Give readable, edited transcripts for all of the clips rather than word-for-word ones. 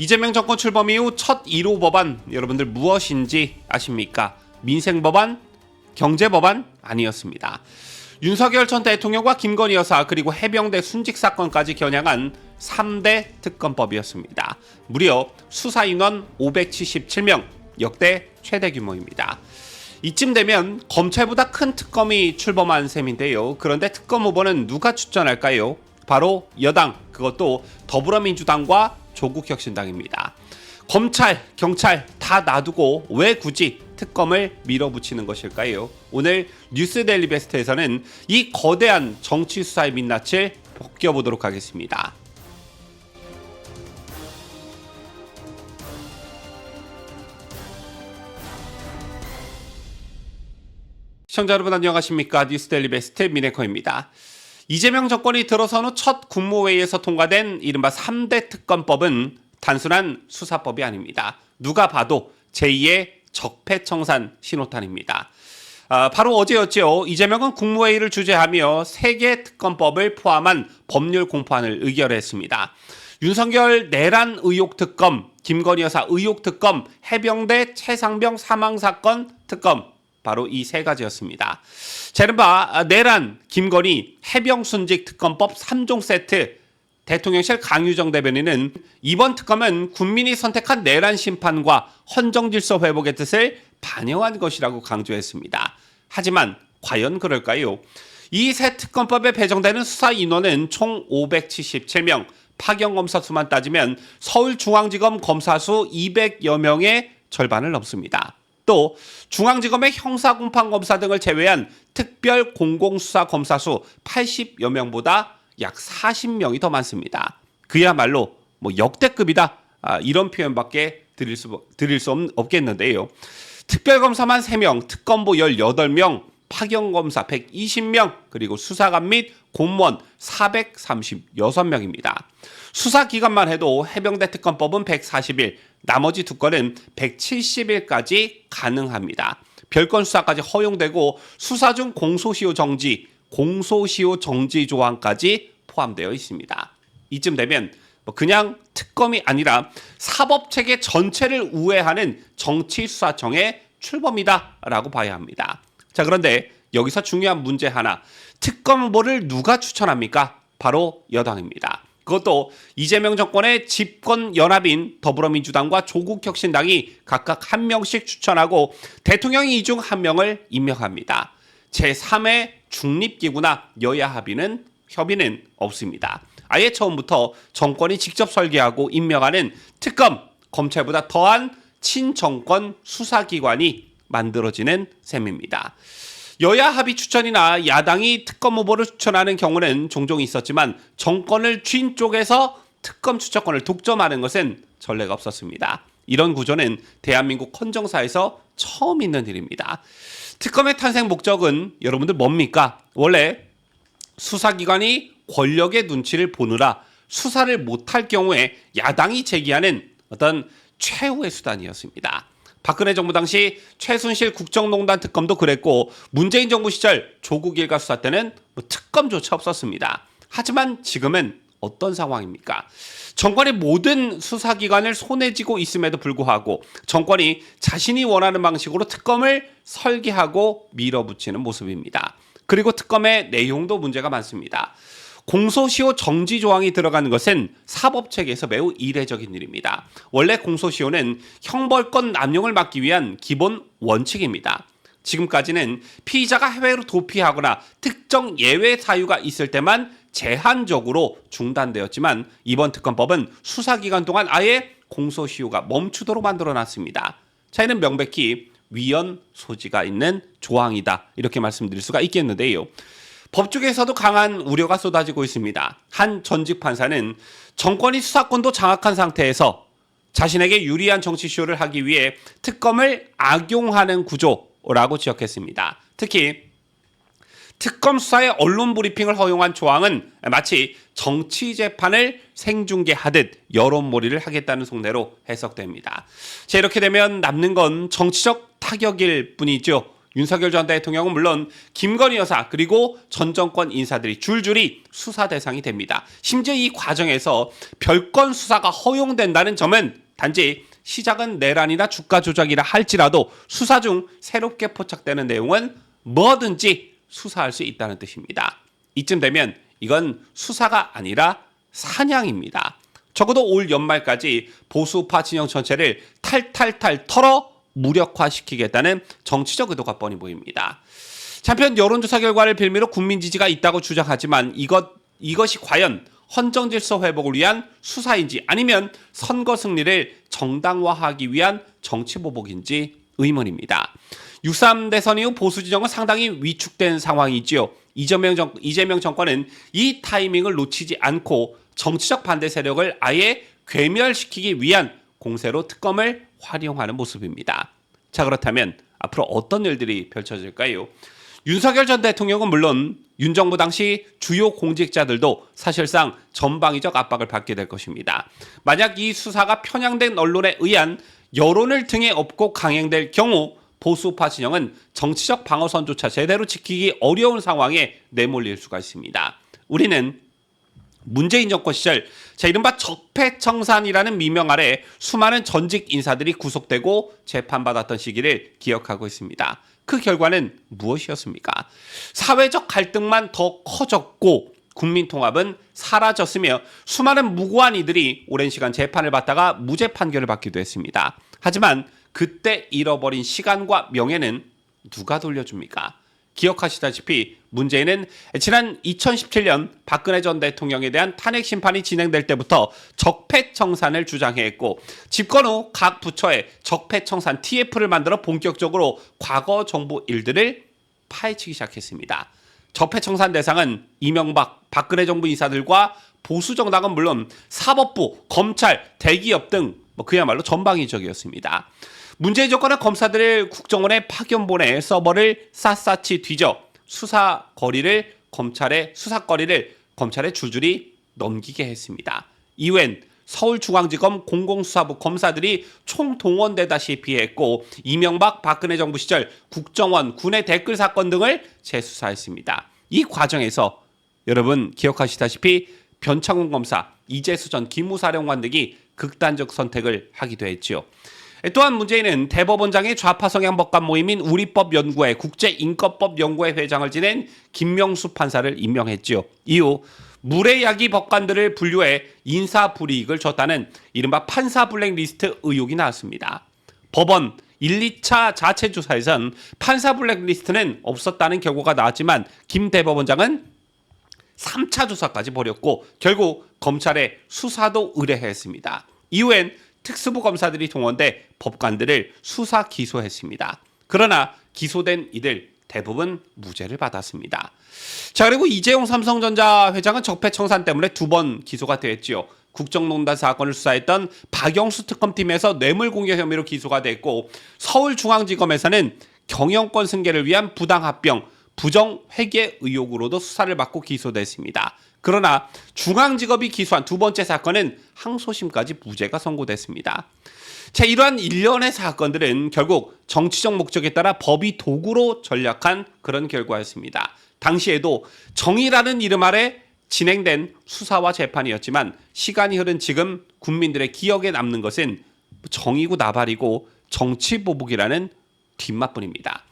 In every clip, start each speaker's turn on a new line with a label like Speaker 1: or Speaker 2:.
Speaker 1: 이재명 정권 출범 이후 첫 1호 법안 여러분들 무엇인지 아십니까? 민생법안, 경제법안 아니었습니다. 윤석열 전 대통령과 김건희 여사 그리고 해병대 순직 사건까지 겨냥한 3대 특검법이었습니다. 무려 수사 인원 577명, 역대 최대 규모입니다. 이쯤 되면 검찰보다 큰 특검이 출범한 셈인데요. 그런데 특검 후보는 누가 추천할까요? 바로 여당, 그것도 더불어민주당과 조국혁신당입니다. 검찰, 경찰 다 놔두고 왜 굳이 특검을 밀어붙이는 것일까요? 오늘 뉴스 데일리 베스트에서는 이 거대한 정치 수사의 민낯을 벗겨보도록 하겠습니다. 시청자 여러분 안녕하십니까? 뉴스 데일리 베스트 미네커입니다. 이재명 정권이 들어선 후 첫 국무회의에서 통과된 이른바 3대 특검법은 단순한 수사법이 아닙니다. 누가 봐도 제2의 적폐청산 신호탄입니다. 바로 어제였죠. 이재명은 국무회의를 주재하며 3개 특검법을 포함한 법률 공판을 의결했습니다. 윤석열 내란 의혹 특검, 김건희 여사 의혹 특검, 해병대 최상병 사망 사건 특검, 바로 이 세 가지였습니다. 자, 이른바 내란, 김건희, 해병 순직 특검법 3종 세트. 대통령실 강유정 대변인은 이번 특검은 국민이 선택한 내란 심판과 헌정 질서 회복의 뜻을 반영한 것이라고 강조했습니다. 하지만 과연 그럴까요? 이 새 특검법에 배정되는 수사 인원은 총 577명, 파견검사 수만 따지면 서울중앙지검 검사 수 200여 명의 절반을 넘습니다. 또 중앙지검의 형사공판검사 등을 제외한 특별 공공수사검사 수 80여 명보다 약 40명이 더 많습니다. 그야말로 역대급이다, 이런 표현밖에 드릴 수 없겠는데요. 특별검사만 3명, 특검보 18명, 파견검사 120명, 그리고 수사관 및 공무원 436명입니다. 수사기간만 해도 해병대 특검법은 140일, 나머지 두 건은 170일까지 가능합니다. 별건 수사까지 허용되고 수사 중 공소시효 정지 조항까지 포함되어 있습니다. 이쯤 되면 그냥 특검이 아니라 사법체계 전체를 우회하는 정치수사청의 출범이다라고 봐야 합니다. 자, 그런데 여기서 중요한 문제 하나, 특검 후보를 누가 추천합니까? 바로 여당입니다. 그것도 이재명 정권의 집권 연합인 더불어민주당과 조국혁신당이 각각 한 명씩 추천하고 대통령이 이 중 한 명을 임명합니다. 제3의 중립기구나 여야 협의는 없습니다. 아예 처음부터 정권이 직접 설계하고 임명하는 특검, 검찰보다 더한 친정권 수사기관이 만들어지는 셈입니다. 여야 합의 추천이나 야당이 특검 후보를 추천하는 경우는 종종 있었지만 정권을 쥔 쪽에서 특검 추천권을 독점하는 것은 전례가 없었습니다. 이런 구조는 대한민국 헌정사에서 처음 있는 일입니다. 특검의 탄생 목적은 여러분들 뭡니까? 원래 수사기관이 권력의 눈치를 보느라 수사를 못할 경우에 야당이 제기하는 어떤 최후의 수단이었습니다. 박근혜 정부 당시 최순실 국정농단 특검도 그랬고 문재인 정부 시절 조국 일가 수사 때는 특검조차 없었습니다. 하지만 지금은 어떤 상황입니까? 정권이 모든 수사기관을 손에 쥐고 있음에도 불구하고 정권이 자신이 원하는 방식으로 특검을 설계하고 밀어붙이는 모습입니다. 그리고 특검의 내용도 문제가 많습니다. 공소시효 정지 조항이 들어가는 것은 사법체계에서 매우 이례적인 일입니다. 원래 공소시효는 형벌권 남용을 막기 위한 기본 원칙입니다. 지금까지는 피의자가 해외로 도피하거나 특정 예외 사유가 있을 때만 제한적으로 중단되었지만 이번 특검법은 수사기간 동안 아예 공소시효가 멈추도록 만들어놨습니다. 차이는 명백히 위헌 소지가 있는 조항이다, 이렇게 말씀드릴 수가 있겠는데요. 법조계에서도 강한 우려가 쏟아지고 있습니다. 한 전직 판사는 정권이 수사권도 장악한 상태에서 자신에게 유리한 정치 쇼를 하기 위해 특검을 악용하는 구조라고 지적했습니다. 특히 특검 수사의 언론 브리핑을 허용한 조항은 마치 정치 재판을 생중계하듯 여론몰이를 하겠다는 속내로 해석됩니다. 자, 이렇게 되면 남는 건 정치적 타격일 뿐이죠. 윤석열 전 대통령은 물론 김건희 여사 그리고 전 정권 인사들이 줄줄이 수사 대상이 됩니다. 심지어 이 과정에서 별건 수사가 허용된다는 점은 단지 시작은 내란이나 주가 조작이라 할지라도 수사 중 새롭게 포착되는 내용은 뭐든지 수사할 수 있다는 뜻입니다. 이쯤 되면 이건 수사가 아니라 사냥입니다. 적어도 올 연말까지 보수파 진영 전체를 탈탈탈 털어 무력화시키겠다는 정치적 의도가 뻔히 보입니다. 한편 여론조사 결과를 빌미로 국민 지지가 있다고 주장하지만 이것이 과연 헌정질서 회복을 위한 수사인지 아니면 선거 승리를 정당화하기 위한 정치보복인지 의문입니다. 6.3 대선 이후 보수 진영은 상당히 위축된 상황이지요. 이재명 정권은 이 타이밍을 놓치지 않고 정치적 반대 세력을 아예 괴멸시키기 위한 공세로 특검을 활용하는 모습입니다. 자, 그렇다면 앞으로 어떤 일들이 펼쳐질까요? 윤석열 전 대통령은 물론 윤 정부 당시 주요 공직자들도 사실상 전방위적 압박을 받게 될 것입니다. 만약 이 수사가 편향된 언론에 의한 여론을 등에 업고 강행될 경우 보수파 진영은 정치적 방어선조차 제대로 지키기 어려운 상황에 내몰릴 수가 있습니다. 우리는 문재인 정권 시절 이른바 적폐청산이라는 미명 아래 수많은 전직 인사들이 구속되고 재판받았던 시기를 기억하고 있습니다. 그 결과는 무엇이었습니까? 사회적 갈등만 더 커졌고 국민 통합은 사라졌으며 수많은 무고한 이들이 오랜 시간 재판을 받다가 무죄 판결을 받기도 했습니다. 하지만 그때 잃어버린 시간과 명예는 누가 돌려줍니까? 기억하시다시피 문재인은 지난 2017년 박근혜 전 대통령에 대한 탄핵 심판이 진행될 때부터 적폐청산을 주장해왔고 집권 후 각 부처에 적폐청산 TF를 만들어 본격적으로 과거 정부 일들을 파헤치기 시작했습니다. 적폐청산 대상은 이명박, 박근혜 정부 인사들과 보수정당은 물론 사법부, 검찰, 대기업 등 그야말로 전방위적이었습니다. 문재인 정권은 검사들을 국정원에 파견 보내 서버를 샅샅이 뒤져 수사거리를 검찰에 줄줄이 넘기게 했습니다. 이후엔 서울중앙지검 공공수사부 검사들이 총동원되다시피 했고 이명박 박근혜 정부 시절 국정원 군의 댓글 사건 등을 재수사했습니다. 이 과정에서 여러분 기억하시다시피 변창훈 검사, 이재수 전 기무사령관 등이 극단적 선택을 하기도 했지요. 또한 문재인은 대법원장의 좌파 성향 법관 모임인 우리법연구회 국제인권법연구회 회장을 지낸 김명수 판사를 임명했지요. 이후 무례야기 법관들을 분류해 인사불이익을 줬다는 이른바 판사 블랙리스트 의혹이 나왔습니다. 법원 1, 2차 자체 조사에선 판사 블랙리스트는 없었다는 결과가 나왔지만 김 대법원장은 3차 조사까지 벌였고 결국 검찰에 수사도 의뢰했습니다. 이후엔 특수부 검사들이 동원돼 법관들을 수사 기소했습니다. 그러나 기소된 이들 대부분 무죄를 받았습니다. 자, 그리고 이재용 삼성전자 회장은 적폐청산 때문에 2번 기소가 됐지요. 국정농단 사건을 수사했던 박영수 특검팀에서 뇌물공여 혐의로 기소가 됐고 서울중앙지검에서는 경영권 승계를 위한 부당합병, 부정회계 의혹으로도 수사를 받고 기소됐습니다. 그러나 중앙지검이 기소한 2번째 사건은 항소심까지 무죄가 선고됐습니다. 자, 이러한 일련의 사건들은 결국 정치적 목적에 따라 법이 도구로 전략한 그런 결과였습니다. 당시에도 정의라는 이름 아래 진행된 수사와 재판이었지만 시간이 흐른 지금 국민들의 기억에 남는 것은 정의고 나발이고 정치보복이라는 뒷맛뿐입니다.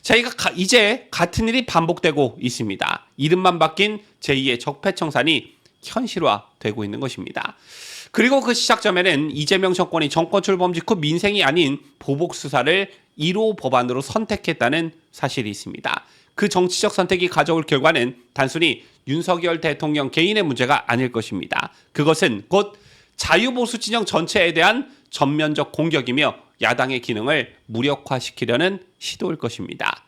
Speaker 1: 자, 이제 같은 일이 반복되고 있습니다. 이름만 바뀐 제2의 적폐청산이 현실화되고 있는 것입니다. 그리고 그 시작점에는 이재명 정권이 정권 출범 직후 민생이 아닌 보복 수사를 1호 법안으로 선택했다는 사실이 있습니다. 그 정치적 선택이 가져올 결과는 단순히 윤석열 대통령 개인의 문제가 아닐 것입니다. 그것은 곧 자유보수 진영 전체에 대한 전면적 공격이며 야당의 기능을 무력화시키려는 시도일 것입니다.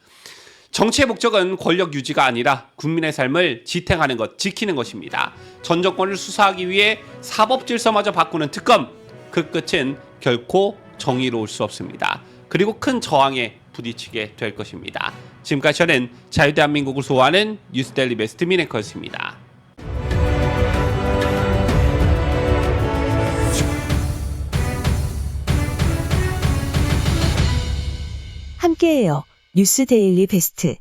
Speaker 1: 정치의 목적은 권력 유지가 아니라 국민의 삶을 지탱하는 것, 지키는 것입니다. 전 정권을 수사하기 위해 사법 질서마저 바꾸는 특검, 그 끝은 결코 정의로울 수 없습니다. 그리고 큰 저항에 부딪히게 될 것입니다. 지금까지 저는 자유대한민국을 소화하는 뉴스데일리 베스트 미네커였습니다.
Speaker 2: 함께해요. 뉴스 데일리 베스트